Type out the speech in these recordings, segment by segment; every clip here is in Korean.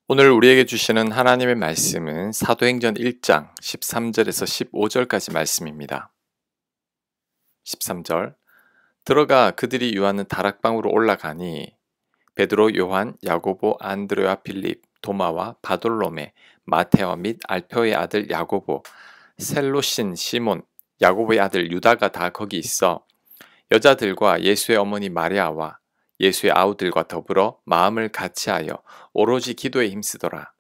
오늘 우리에게 주시는 하나님의 말씀은 사도행전 1장 13절에서 15절까지 말씀입니다. 13절 들어가 그들이 유하는 다락방으로 올라가니 베드로, 요한, 야고보, 안드레와 빌립, 도마와 바돌로메, 마테오 및 알페오의 아들 야고보, 셀로신 시몬, 야고보의 아들 유다가 다 거기 있어 여자들과 예수의 어머니 마리아와 예수의 아우들과 더불어 마음을 같이하여 오로지 기도에 힘쓰더라.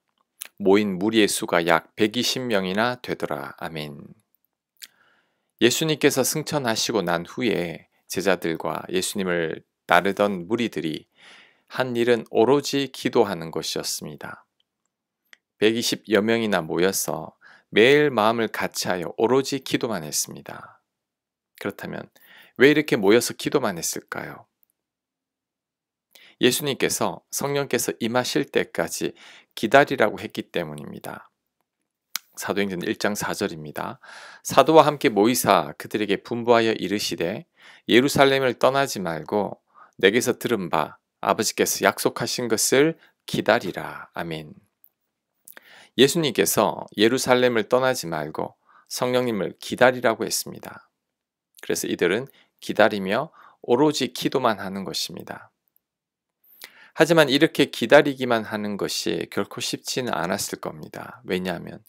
모인 무리의 수가 약 120명이나 되더라. 아멘. 예수님께서 승천하시고 난 후에 제자들과 예수님을 따르던 무리들이 한 일은 오로지 기도하는 것이었습니다. 120여 명이나 모여서 매일 마음을 같이하여 오로지 기도만 했습니다. 그렇다면 왜 이렇게 모여서 기도만 했을까요? 예수님께서 성령께서 임하실 때까지 기다리라고 했기 때문입니다. 사도행전 1장 4절입니다. 사도와 함께 모이사 그들에게 분부하여 이르시되 예루살렘을 떠나지 말고 내게서 들은 바 아버지께서 약속하신 것을 기다리라. 아멘. 예수님께서 예루살렘을 떠나지 말고 성령님을 기다리라고 했습니다. 그래서 이들은 기다리며 오로지 기도만 하는 것입니다. 하지만 이렇게 기다리기만 하는 것이 결코 쉽지는 않았을 겁니다. 왜냐하면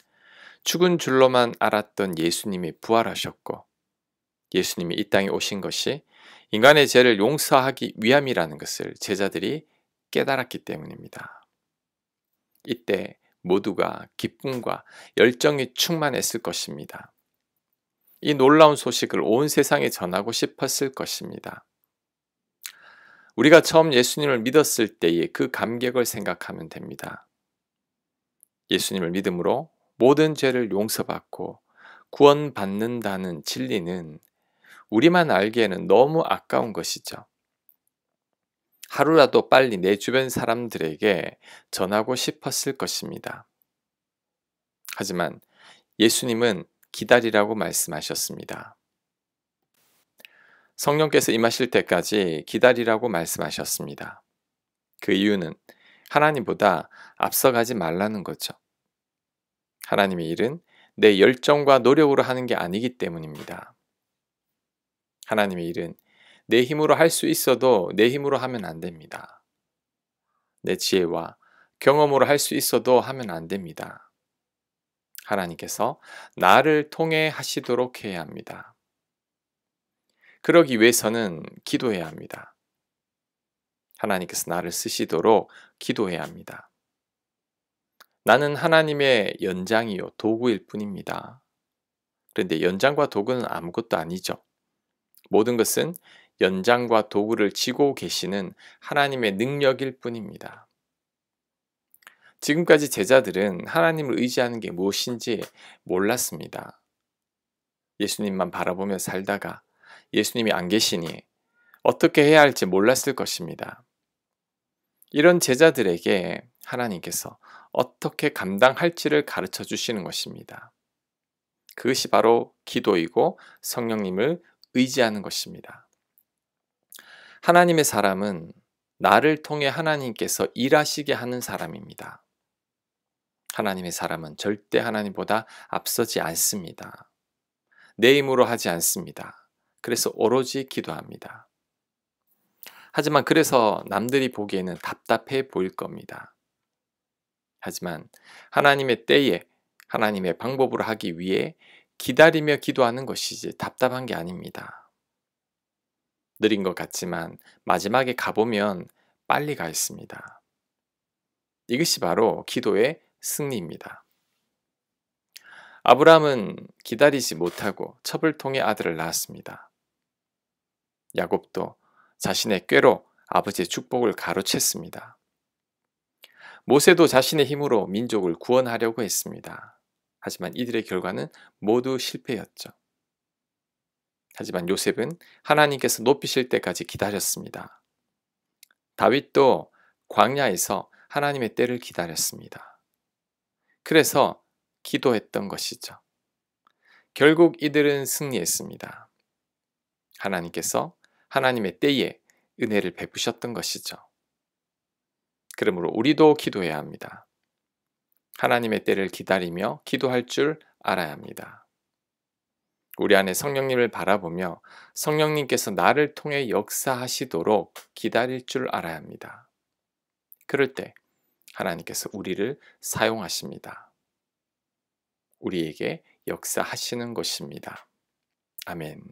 죽은 줄로만 알았던 예수님이 부활하셨고 예수님이 이 땅에 오신 것이 인간의 죄를 용서하기 위함이라는 것을 제자들이 깨달았기 때문입니다. 이때 모두가 기쁨과 열정이 충만했을 것입니다. 이 놀라운 소식을 온 세상에 전하고 싶었을 것입니다. 우리가 처음 예수님을 믿었을 때의 그 감격을 생각하면 됩니다. 예수님을 믿음으로 모든 죄를 용서받고 구원받는다는 진리는 우리만 알기에는 너무 아까운 것이죠. 하루라도 빨리 내 주변 사람들에게 전하고 싶었을 것입니다. 하지만 예수님은 기다리라고 말씀하셨습니다. 성령께서 임하실 때까지 기다리라고 말씀하셨습니다. 그 이유는 하나님보다 앞서가지 말라는 거죠. 하나님의 일은 내 열정과 노력으로 하는 게 아니기 때문입니다. 하나님의 일은 내 힘으로 할 수 있어도 내 힘으로 하면 안 됩니다. 내 지혜와 경험으로 할 수 있어도 하면 안 됩니다. 하나님께서 나를 통해 하시도록 해야 합니다. 그러기 위해서는 기도해야 합니다. 하나님께서 나를 쓰시도록 기도해야 합니다. 나는 하나님의 연장이요 도구일 뿐입니다. 그런데 연장과 도구는 아무것도 아니죠. 모든 것은 연장과 도구를 쥐고 계시는 하나님의 능력일 뿐입니다. 지금까지 제자들은 하나님을 의지하는 게 무엇인지 몰랐습니다. 예수님만 바라보며 살다가 예수님이 안 계시니 어떻게 해야 할지 몰랐을 것입니다. 이런 제자들에게 하나님께서 어떻게 감당할지를 가르쳐 주시는 것입니다. 그것이 바로 기도이고 성령님을 의지하는 것입니다. 하나님의 사람은 나를 통해 하나님께서 일하시게 하는 사람입니다. 하나님의 사람은 절대 하나님보다 앞서지 않습니다. 내 힘으로 하지 않습니다. 그래서 오로지 기도합니다. 하지만 그래서 남들이 보기에는 답답해 보일 겁니다. 하지만 하나님의 때에 하나님의 방법으로 하기 위해 기다리며 기도하는 것이지 답답한 게 아닙니다. 느린 것 같지만 마지막에 가보면 빨리 가 있습니다. 이것이 바로 기도의 승리입니다. 아브라함은 기다리지 못하고 첩을 통해 아들을 낳았습니다. 야곱도 자신의 꾀로 아버지의 축복을 가로챘습니다. 모세도 자신의 힘으로 민족을 구원하려고 했습니다. 하지만 이들의 결과는 모두 실패였죠. 하지만 요셉은 하나님께서 높이실 때까지 기다렸습니다. 다윗도 광야에서 하나님의 때를 기다렸습니다. 그래서 기도했던 것이죠. 결국 이들은 승리했습니다. 하나님께서 하나님의 때에 은혜를 베푸셨던 것이죠. 그러므로 우리도 기도해야 합니다. 하나님의 때를 기다리며 기도할 줄 알아야 합니다. 우리 안에 성령님을 바라보며 성령님께서 나를 통해 역사하시도록 기다릴 줄 알아야 합니다. 그럴 때 하나님께서 우리를 사용하십니다. 우리에게 역사하시는 것입니다. 아멘.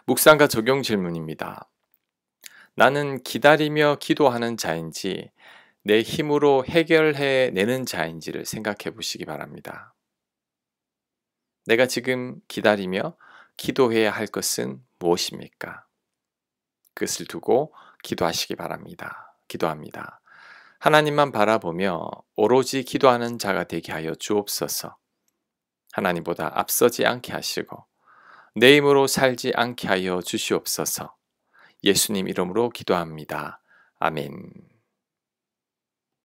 묵상과 적용 질문입니다. 나는 기다리며 기도하는 자인지 내 힘으로 해결해내는 자인지를 생각해 보시기 바랍니다. 내가 지금 기다리며 기도해야 할 것은 무엇입니까? 그것을 두고 기도하시기 바랍니다. 기도합니다. 하나님만 바라보며 오로지 기도하는 자가 되게 하여 주옵소서. 하나님보다 앞서지 않게 하시고 내 힘으로 살지 않게 하여 주시옵소서. 예수님 이름으로 기도합니다. 아멘.